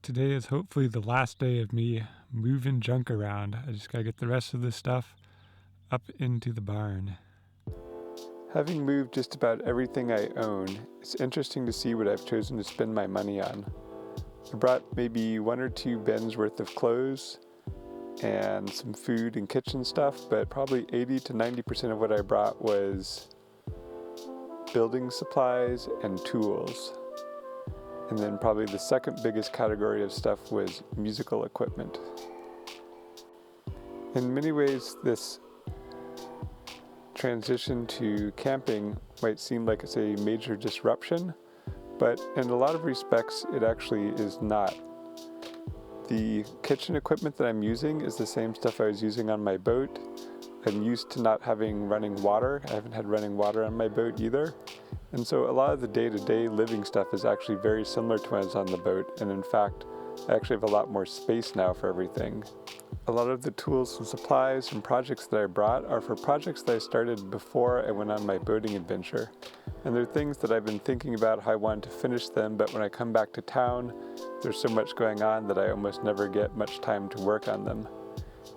Today is hopefully the last day of me moving junk around. I just gotta get the rest of this stuff up into the barn. Having moved just about everything I own, it's interesting to see what I've chosen to spend my money on. I brought maybe 1 or 2 bins worth of clothes and some food and kitchen stuff, but probably 80 to 90% of what I brought was building supplies and tools. And then probably the second biggest category of stuff was musical equipment. In many ways, this transition to camping might seem like it's a major disruption, but in a lot of respects, it actually is not. The kitchen equipment that I'm using is the same stuff I was using on my boat. I'm used to not having running water. I haven't had running water on my boat either. And so a lot of the day-to-day living stuff is actually very similar to when I was on the boat. And in fact, I actually have a lot more space now for everything. A lot of the tools and supplies and projects that I brought are for projects that I started before I went on my boating adventure. And they're things that I've been thinking about how I wanted to finish them, but when I come back to town, there's so much going on that I almost never get much time to work on them.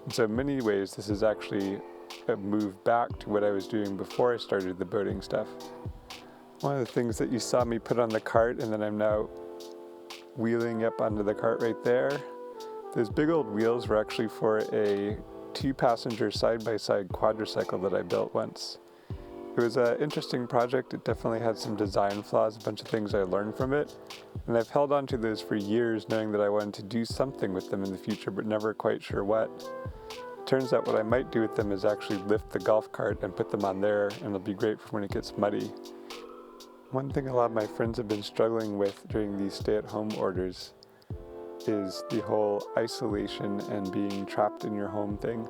And so in many ways, this is actually a move back to what I was doing before I started the boating stuff. One of the things that you saw me put on the cart and then I'm now wheeling up onto the cart right there, those big old wheels were actually for a 2-passenger side-by-side quadricycle that I built once. It was an interesting project. It definitely had some design flaws, a bunch of things I learned from it. And I've held on to those for years knowing that I wanted to do something with them in the future, but never quite sure what. It turns out what I might do with them is actually lift the golf cart and put them on there, and it'll be great for when it gets muddy. One thing a lot of my friends have been struggling with during these stay-at-home orders is the whole isolation and being trapped in your home thing.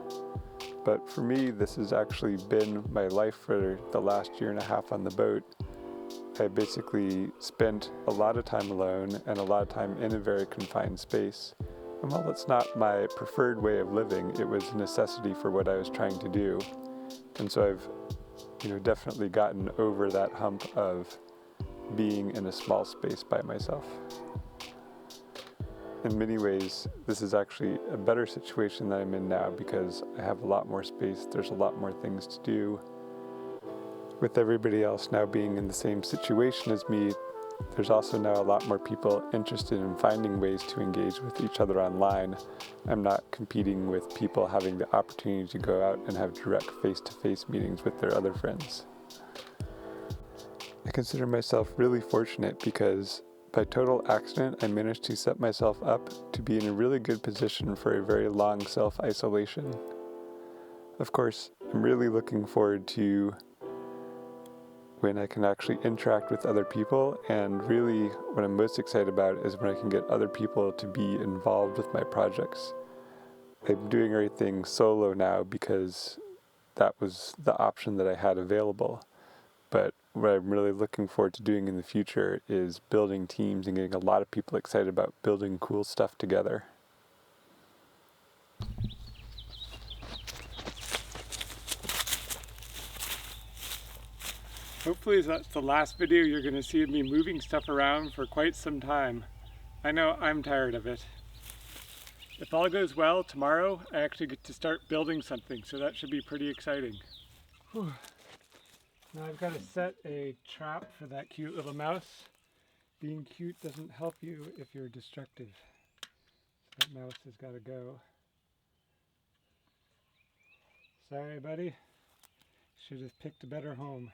But for me, this has actually been my life for the last 1.5 years on the boat. I basically spent a lot of time alone and a lot of time in a very confined space. And while it's not my preferred way of living, it was a necessity for what I was trying to do. And so I've definitely gotten over that hump of being in a small space by myself. In many ways, this is actually a better situation that I'm in now because I have a lot more space, there's a lot more things to do. With everybody else now being in the same situation as me, there's also now a lot more people interested in finding ways to engage with each other online. I'm not competing with people having the opportunity to go out and have direct face-to-face meetings with their other friends. I consider myself really fortunate because by total accident, I managed to set myself up to be in a really good position for a very long self-isolation. Of course, I'm really looking forward to when I can actually interact with other people, and really what I'm most excited about is when I can get other people to be involved with my projects. I'm doing everything solo now because that was the option that I had available. But what I'm really looking forward to doing in the future is building teams and getting a lot of people excited about building cool stuff together. Hopefully that's the last video you're going to see of me moving stuff around for quite some time. I know I'm tired of it. If all goes well, tomorrow I actually get to start building something, so that should be pretty exciting. Whew. Now I've got to set a trap for that cute little mouse. Being cute doesn't help you if you're destructive. So that mouse has got to go. Sorry, buddy. Should have picked a better home.